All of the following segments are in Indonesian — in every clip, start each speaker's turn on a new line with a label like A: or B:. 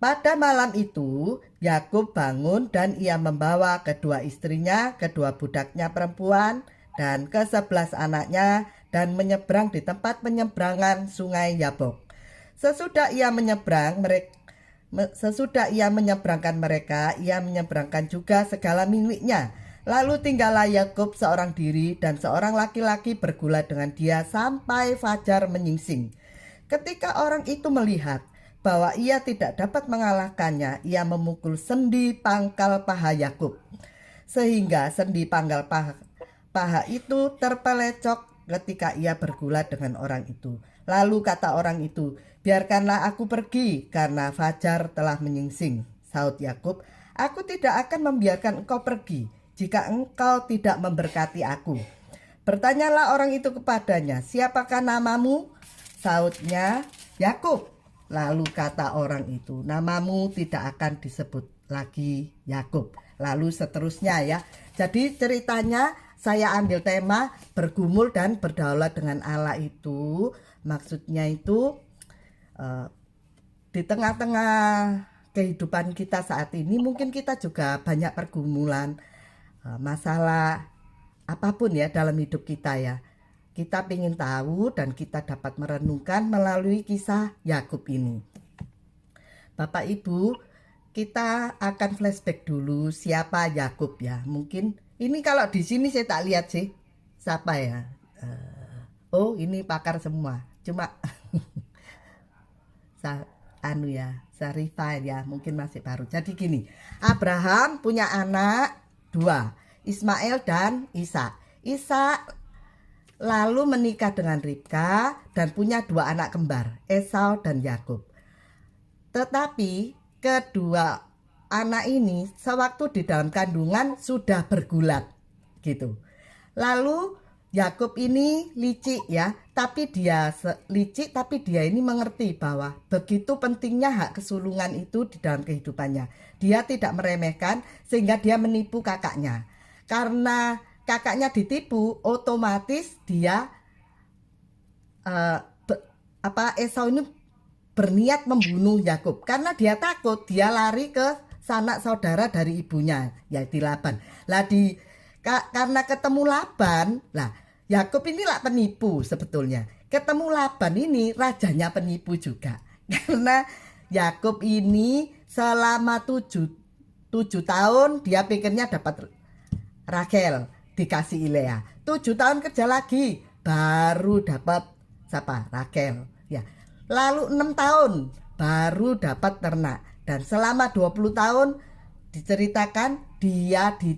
A: Pada malam itu, Yakub bangun dan ia membawa kedua istrinya, kedua budaknya perempuan, dan ke-11 anaknya dan menyeberang di tempat penyeberangan sungai Yabok. Sesudah ia menyeberangkan mereka, ia menyeberangkan juga segala miliknya. Lalu tinggallah Yakub seorang diri dan seorang laki-laki bergula dengan dia sampai fajar menyingsing. Ketika orang itu melihat bahwa ia tidak dapat mengalahkannya, ia memukul sendi pangkal paha Yakub, sehingga sendi pangkal paha itu terpelecok ketika ia bergulat dengan orang itu. Lalu kata orang itu, "Biarkanlah aku pergi, karena fajar telah menyingsing." Saud Yakub, "Aku tidak akan membiarkan engkau pergi jika engkau tidak memberkati aku." Bertanyalah orang itu kepadanya, "Siapakah namamu?" Saudnya, "Yakub." Lalu kata orang itu, "Namamu tidak akan disebut lagi Yakub." Lalu seterusnya ya. Jadi ceritanya saya ambil tema bergumul dan berdaulat dengan Allah itu. Maksudnya itu di tengah-tengah kehidupan kita saat ini mungkin kita juga banyak pergumulan, masalah apapun ya dalam hidup kita ya. Kita ingin tahu dan kita dapat merenungkan melalui kisah Yakub ini. Bapak Ibu, kita akan flashback dulu siapa Yakub ya. Mungkin ini kalau di sini saya tak lihat sih siapa ya. Oh ini pakar semua. Cuma Sarifah ya mungkin masih baru. Jadi gini, Abraham punya anak dua, Ismail dan Ishak. Ishak lalu menikah dengan Ribka dan punya dua anak kembar, Esau dan Yakub. Tetapi kedua anak ini sewaktu di dalam kandungan sudah bergulat gitu. Lalu Yakub ini licik ya, tapi dia ini mengerti bahwa begitu pentingnya hak kesulungan itu di dalam kehidupannya. Dia tidak meremehkan sehingga dia menipu kakaknya. Karena kakaknya ditipu, otomatis dia Esau ini berniat membunuh Yakub karena dia takut. Dia lari ke sanak saudara dari ibunya, yaitu Laban. Karena ketemu Laban, Yakub ini penipu sebetulnya. Ketemu Laban ini rajanya penipu juga. Karena Yakub ini selama 7 tahun dia pikirnya dapat Rachel, dikasih Lea. 7 tahun kerja lagi baru dapat Rachel ya. Lalu 6 tahun baru dapat ternak, dan selama 20 tahun diceritakan dia di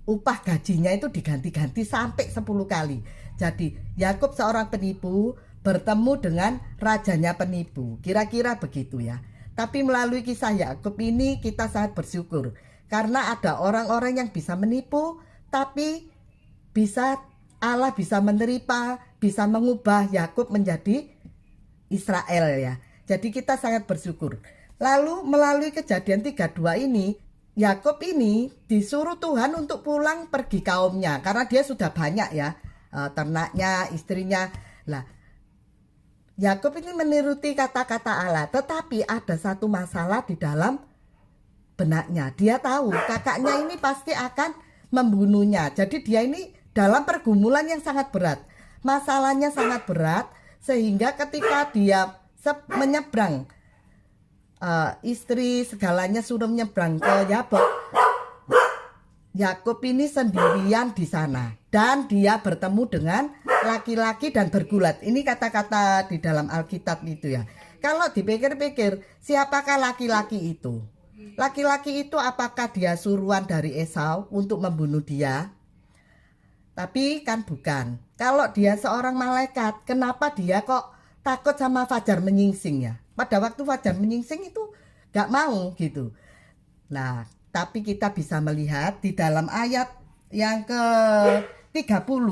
A: upah gajinya itu diganti-ganti sampai 10 kali. Jadi Yakub seorang penipu bertemu dengan rajanya penipu. Kira-kira begitu ya. Tapi melalui kisah Yakub ini kita sangat bersyukur karena ada orang-orang yang bisa menipu, tapi Allah bisa menerima, bisa mengubah Yakub menjadi Israel ya. Jadi kita sangat bersyukur. Lalu melalui kejadian 32 ini, Yakub ini disuruh Tuhan untuk pulang pergi kaumnya karena dia sudah banyak ya ternaknya, istrinya. Yakub ini menuruti kata-kata Allah, tetapi ada satu masalah di dalam benaknya. Dia tahu kakaknya ini pasti akan membunuhnya. Jadi dia ini dalam pergumulan yang sangat berat. Masalahnya sangat berat sehingga ketika dia menyeberang, istri segalanya suruh menyeberang ke Yabok, Yakub ini sendirian di sana dan dia bertemu dengan laki-laki dan bergulat. Ini kata-kata di dalam Alkitab itu ya. Kalau dipikir-pikir, siapakah laki-laki itu? Laki-laki itu apakah dia suruhan dari Esau untuk membunuh dia? Tapi kan bukan. Kalau dia seorang malaikat, kenapa dia kok takut sama fajar menyingsing ya? Pada waktu fajar menyingsing itu gak mau gitu. Tapi kita bisa melihat di dalam ayat yang ke-30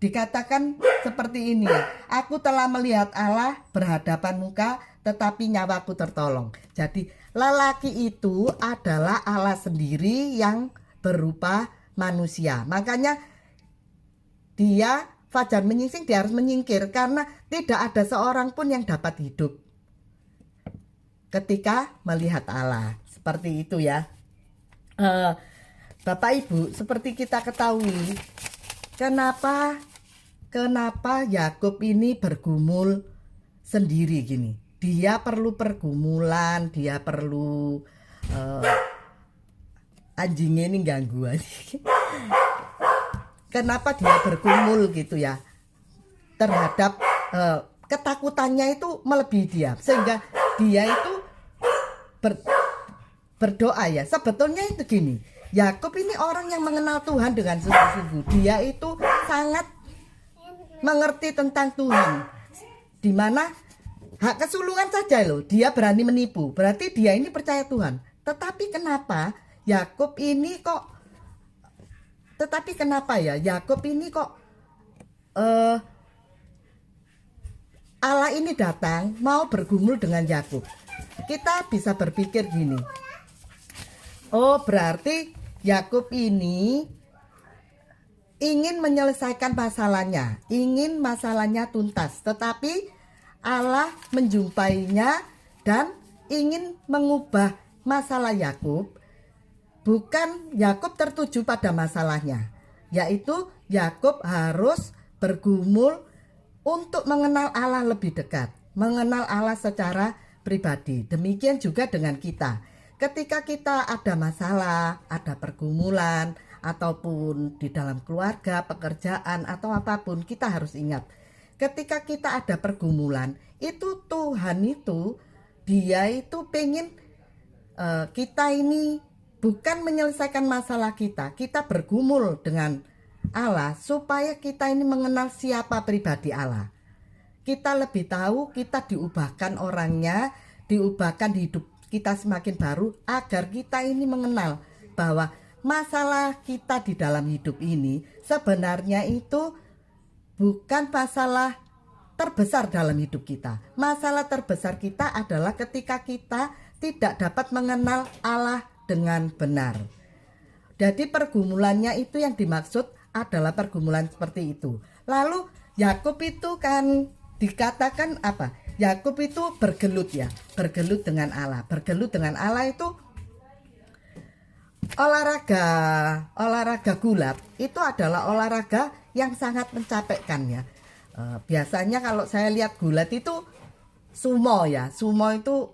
A: dikatakan seperti ini ya. Aku telah melihat Allah berhadapan muka, tetapi nyawaku tertolong. Jadi lelaki itu adalah Allah sendiri yang berupa manusia. Makanya dia fajar menyingsing, dia harus menyingkir karena tidak ada seorang pun yang dapat hidup ketika melihat Allah. Seperti itu ya. Bapak Ibu, seperti kita ketahui, kenapa Yakub ini bergumul sendiri gini. Dia perlu pergumulan, dia perlu anjingnya ini ganggu aja. Kenapa dia bergumul gitu ya, terhadap ketakutannya itu melebihi dia, sehingga dia itu berdoa ya. Sebetulnya itu gini, Yakub ini orang yang mengenal Tuhan dengan sungguh-sungguh. Dia itu sangat mengerti tentang Tuhan, dimana hak kesulungan saja loh dia berani menipu, berarti dia ini percaya Tuhan. Tetapi kenapa Yakub ini kok Allah ini datang mau bergumul dengan Yakub. Kita bisa berpikir gini, oh berarti Yakub ini ingin menyelesaikan masalahnya, ingin masalahnya tuntas, tetapi Allah menjumpainya dan ingin mengubah masalah Yakub. Bukan Yakub tertuju pada masalahnya, yaitu Yakub harus bergumul untuk mengenal Allah lebih dekat, mengenal Allah secara pribadi. Demikian juga dengan kita. Ketika kita ada masalah, ada pergumulan, ataupun di dalam keluarga, pekerjaan, atau apapun, kita harus ingat, ketika kita ada pergumulan, itu Tuhan itu, dia itu pengen kita ini bukan menyelesaikan masalah kita bergumul dengan Allah supaya kita ini mengenal siapa pribadi Allah. Kita lebih tahu, kita diubahkan orangnya, diubahkan hidup kita semakin baru, agar kita ini mengenal bahwa masalah kita di dalam hidup ini sebenarnya itu bukan masalah terbesar dalam hidup kita. Masalah terbesar kita adalah ketika kita tidak dapat mengenal Allah dengan benar. Jadi pergumulannya itu yang dimaksud adalah pergumulan seperti itu. Lalu Yakub itu kan dikatakan apa? Yakub itu bergelut ya, bergelut dengan Allah. Bergelut dengan Allah itu olahraga gulat itu adalah olahraga yang sangat mencapekkan ya. Biasanya kalau saya lihat gulat itu sumo ya. Sumo itu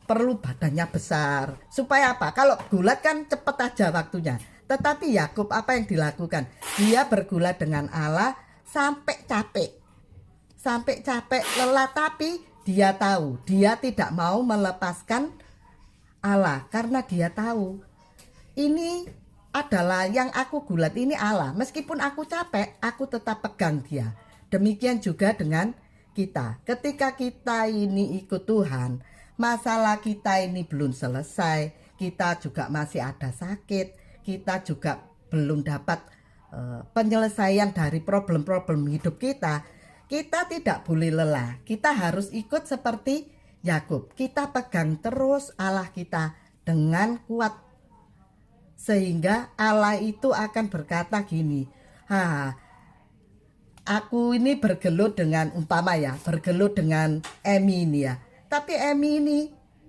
A: perlu badannya besar. Supaya apa? Kalau gulat kan cepet aja waktunya. Tetapi Yakub apa yang dilakukan? Dia bergulat dengan Allah sampai capek. Sampai capek, lelah, tapi dia tahu, dia tidak mau melepaskan Allah karena dia tahu ini adalah yang aku gulat, ini Allah. Meskipun aku capek, aku tetap pegang dia. Demikian juga dengan kita. Ketika kita ini ikut Tuhan, masalah kita ini belum selesai, kita juga masih ada sakit, kita juga belum dapat penyelesaian dari problem-problem hidup kita. Kita tidak boleh lelah, kita harus ikut seperti Yakub. Kita pegang terus Allah kita dengan kuat, sehingga Allah itu akan berkata gini, aku ini bergelut dengan bergelut dengan Emi ini ya. Tapi Emi ini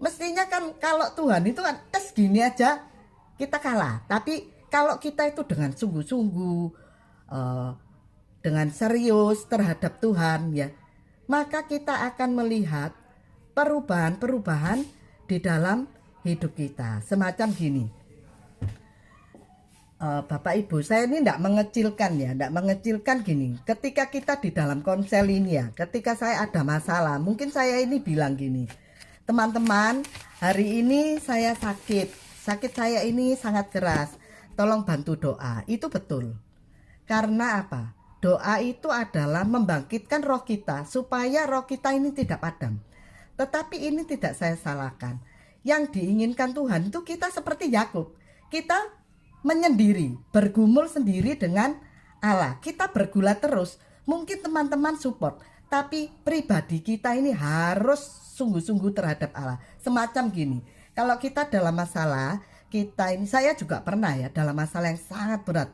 A: mestinya kan kalau Tuhan itu kan gini aja kita kalah. Tapi kalau kita itu dengan sungguh-sungguh, dengan serius terhadap Tuhan ya, maka kita akan melihat perubahan-perubahan di dalam hidup kita. Semacam gini, Bapak Ibu, saya ini tidak mengecilkan gini. Ketika kita di dalam konsel ini ya, ketika saya ada masalah, mungkin saya ini bilang gini, teman-teman, hari ini saya sakit saya ini sangat keras, tolong bantu doa. Itu betul. Karena apa? Doa itu adalah membangkitkan roh kita supaya roh kita ini tidak padam. Tetapi ini tidak saya salahkan. Yang diinginkan Tuhan itu kita seperti Yakub. Kita menyendiri, bergumul sendiri dengan Allah. Kita bergulat terus. Mungkin teman-teman support, tapi pribadi kita ini harus sungguh-sungguh terhadap Allah. Semacam gini, kalau kita dalam masalah, kita ini, saya juga pernah ya dalam masalah yang sangat berat.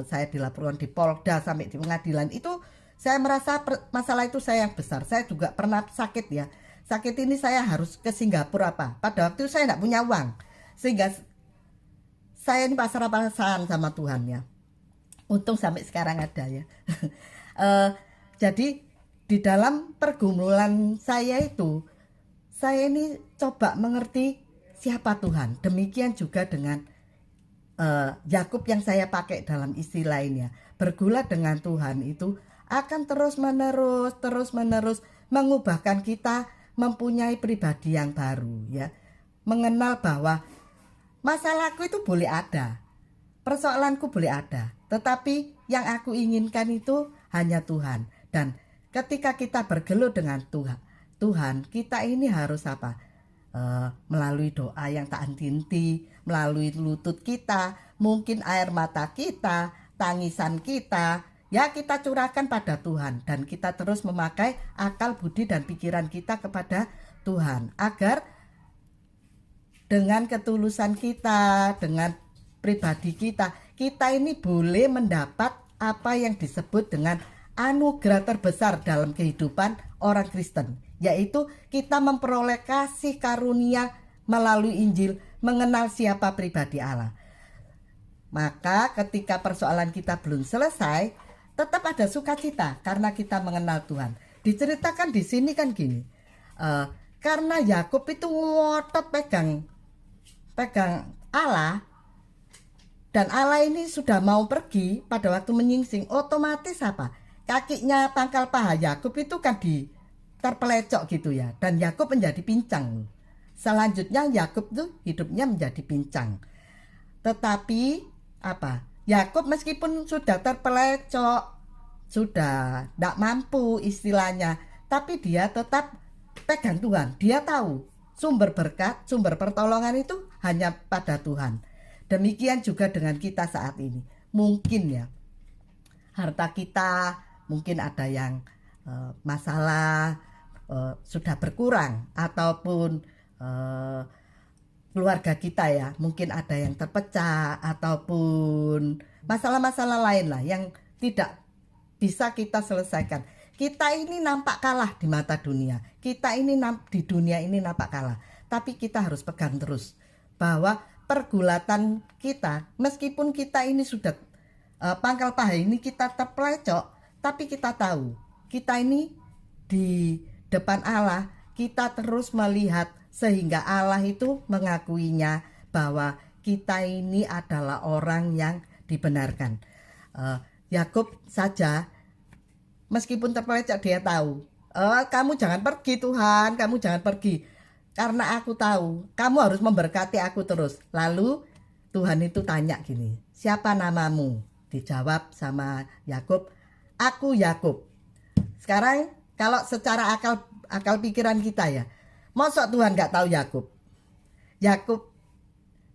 A: Saya dilaporkan di Polda sampai di pengadilan, itu saya merasa masalah itu saya yang besar. Saya juga pernah sakit ya. sakit ini saya harus ke Singapura apa. Pada waktu itu saya tidak punya uang, sehingga saya ini pasrah-pasrahan sama Tuhan ya. Untung sampai sekarang ada ya. Jadi di dalam pergumulan saya itu, saya ini coba mengerti siapa Tuhan. Demikian juga dengan Yakub yang saya pakai dalam istilah ini ya. Bergulat dengan Tuhan itu akan terus menerus mengubahkan kita mempunyai pribadi yang baru ya. Mengenal bahwa masalahku itu boleh ada, persoalanku boleh ada, tetapi yang aku inginkan itu hanya Tuhan. Dan ketika kita bergelut dengan Tuhan, kita ini harus apa? Melalui doa yang tak henti-henti, melalui lutut kita, mungkin air mata kita, tangisan kita, ya kita curahkan pada Tuhan. Dan kita terus memakai akal, budi, dan pikiran kita kepada Tuhan, agar dengan ketulusan kita, dengan pribadi kita, kita ini boleh mendapat apa yang disebut dengan anugerah terbesar dalam kehidupan orang Kristen, yaitu kita memperoleh kasih karunia melalui Injil, mengenal siapa pribadi Allah. Maka ketika persoalan kita belum selesai, tetap ada sukacita karena kita mengenal Tuhan. Diceritakan di sini kan gini, karena Yakub itu ngotot pegang Allah, dan Allah ini sudah mau pergi pada waktu menyingsing, otomatis apa? Kakinya pangkal paha Yakub itu kan terpelecok gitu ya, dan Yakub menjadi pincang. Selanjutnya Yakub tuh hidupnya menjadi pincang. Tetapi apa? Yakub meskipun sudah terpelecok, sudah tidak mampu istilahnya, tapi dia tetap pegang Tuhan. Dia tahu sumber berkat, sumber pertolongan itu hanya pada Tuhan. Demikian juga dengan kita saat ini. Mungkin ya, harta kita mungkin ada yang masalah sudah berkurang, ataupun keluarga kita ya, mungkin ada yang terpecah, ataupun masalah-masalah lain lah yang tidak bisa kita selesaikan. Kita ini nampak kalah di mata dunia. Kita ini di dunia ini nampak kalah. Tapi kita harus pegang terus bahwa pergulatan kita, meskipun kita ini sudah pangkal paha ini kita terpelecok, tapi kita tahu kita ini di depan Allah, kita terus melihat sehingga Allah itu mengakuinya bahwa kita ini adalah orang yang dibenarkan. Yakub saja meskipun terpelecok dia tahu, kamu jangan pergi Tuhan, kamu jangan pergi, karena aku tahu kamu harus memberkati aku terus. Lalu Tuhan itu tanya gini, siapa namamu? Dijawab sama Yakub, aku Yakub. Sekarang kalau secara akal pikiran kita ya, mosok Tuhan gak tahu Yakub? Yakub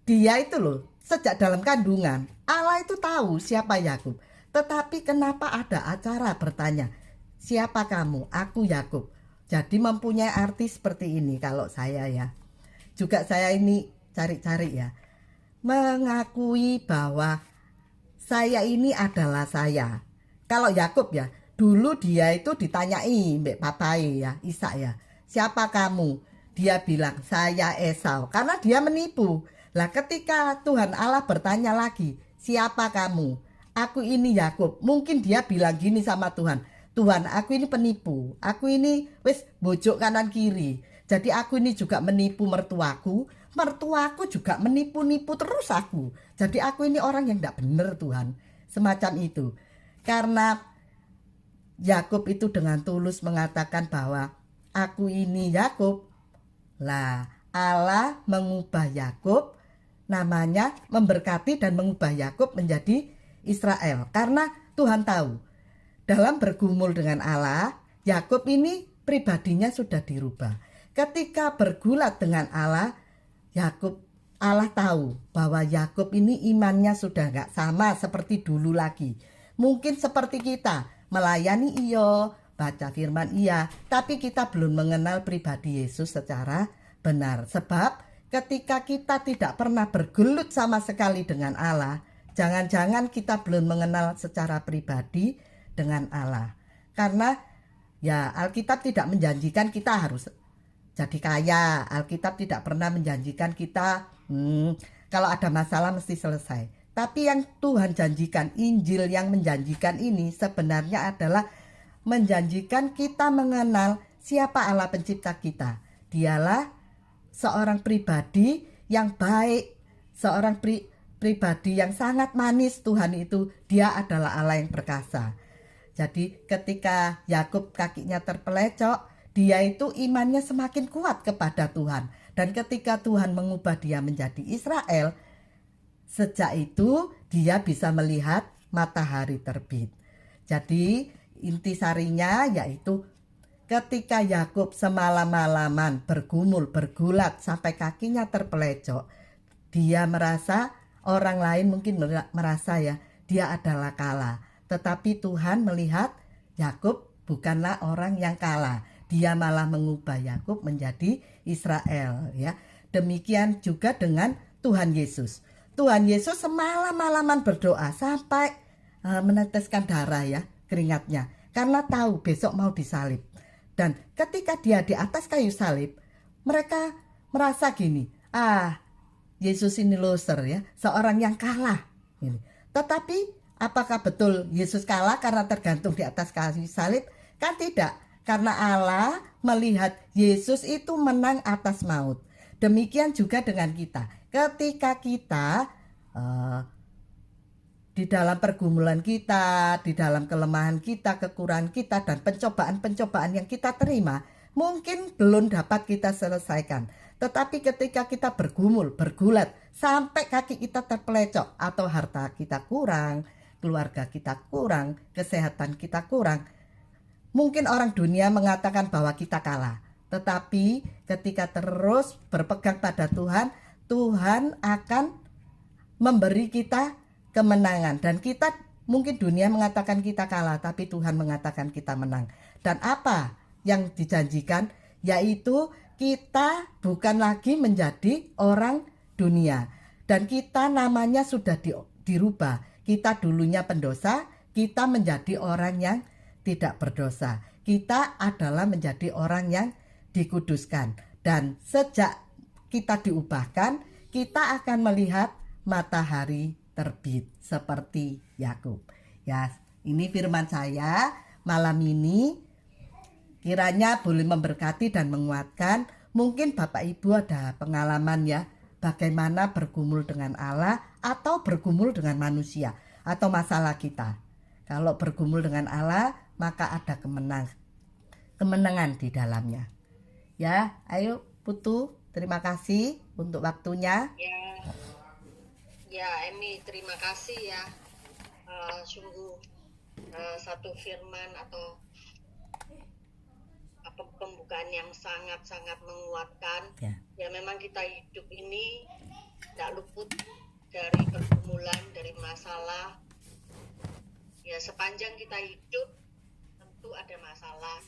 A: dia itu loh, sejak dalam kandungan Allah itu tahu siapa Yakub. Tetapi kenapa ada acara bertanya, siapa kamu? Aku Yakub. Jadi mempunyai arti seperti ini kalau saya ya. Juga saya ini cari-cari ya, mengakui bahwa saya ini adalah saya. Kalau Yakub ya, dulu dia itu ditanyai mbak papai ya, Ishak ya, siapa kamu? Dia bilang saya Esau, karena dia menipu. Lah ketika Tuhan Allah bertanya lagi, siapa kamu? Aku ini Yakub. Mungkin dia bilang gini sama Tuhan, Tuhan aku ini penipu, aku ini wis bojok kanan kiri, jadi aku ini juga menipu mertuaku juga menipu-nipu terus aku, jadi aku ini orang yang tidak benar Tuhan, semacam itu. Karena Yakub itu dengan tulus mengatakan bahwa aku ini Yakub, lah Allah mengubah Yakub, namanya memberkati dan mengubah Yakub menjadi Israel, karena Tuhan tahu dalam bergumul dengan Allah, Yakub ini pribadinya sudah dirubah. Ketika bergulat dengan Allah, Allah tahu bahwa Yakub ini imannya sudah gak sama seperti dulu lagi. Mungkin seperti kita, melayani iya, baca firman iya, tapi kita belum mengenal pribadi Yesus secara benar. Sebab ketika kita tidak pernah bergelut sama sekali dengan Allah, jangan-jangan kita belum mengenal secara pribadi dengan Allah. Karena ya Alkitab tidak menjanjikan kita harus jadi kaya. Alkitab tidak pernah menjanjikan kita kalau ada masalah mesti selesai. Tapi yang Tuhan janjikan, Injil yang menjanjikan ini sebenarnya adalah menjanjikan kita mengenal siapa Allah pencipta kita. Dialah seorang pribadi yang baik, seorang pribadi yang sangat manis. Tuhan itu, dia adalah Allah yang perkasa. Jadi ketika Yakub kakinya terpelecok, dia itu imannya semakin kuat kepada Tuhan. Dan ketika Tuhan mengubah dia menjadi Israel, sejak itu dia bisa melihat matahari terbit. Jadi intisarinya yaitu ketika Yakub semalam-malaman bergumul, bergulat sampai kakinya terpelecok, dia merasa, orang lain mungkin merasa ya, dia adalah kalah. Tetapi Tuhan melihat Yakub bukanlah orang yang kalah. Dia malah mengubah Yakub menjadi Israel, ya. Demikian juga dengan Tuhan Yesus. Tuhan Yesus semalam-malaman berdoa sampai meneteskan darah, ya, keringatnya, karena tahu besok mau disalib. Dan ketika dia di atas kayu salib, mereka merasa gini, Yesus ini loser, ya, seorang yang kalah. Tetapi apakah betul Yesus kalah karena tergantung di atas kayu salib? Kan tidak, karena Allah melihat Yesus itu menang atas maut. Demikian juga dengan kita. Ketika kita di dalam pergumulan kita, di dalam kelemahan kita, kekurangan kita, dan pencobaan-pencobaan yang kita terima, mungkin belum dapat kita selesaikan. Tetapi ketika kita bergumul, bergulat, sampai kaki kita terpelecok, atau harta kita kurang, keluarga kita kurang, kesehatan kita kurang, mungkin orang dunia mengatakan bahwa kita kalah. Tetapi ketika terus berpegang pada Tuhan, Tuhan akan memberi kita kemenangan. Dan kita, mungkin dunia mengatakan kita kalah, tapi Tuhan mengatakan kita menang. Dan apa yang dijanjikan? Yaitu kita bukan lagi menjadi orang dunia. Dan kita namanya sudah dirubah. Kita dulunya pendosa, kita menjadi orang yang tidak berdosa. Kita adalah menjadi orang yang dikuduskan. Dan sejak kita diubahkan, kita akan melihat matahari terbit seperti Yakub. Ya, ini firman saya malam ini, kiranya boleh memberkati dan menguatkan. Mungkin Bapak Ibu ada pengalaman, ya, bagaimana bergumul dengan Allah atau bergumul dengan manusia atau masalah kita. Kalau bergumul dengan Allah, maka ada kemenangan di dalamnya. Ya, ayo Putu, terima kasih untuk waktunya.
B: Ya, Emi, terima kasih ya. Sungguh satu firman atau pembukaan yang sangat-sangat menguatkan. Ya, memang kita hidup ini tidak luput dari pergumulan, dari masalah. Ya, sepanjang kita hidup tentu ada masalah.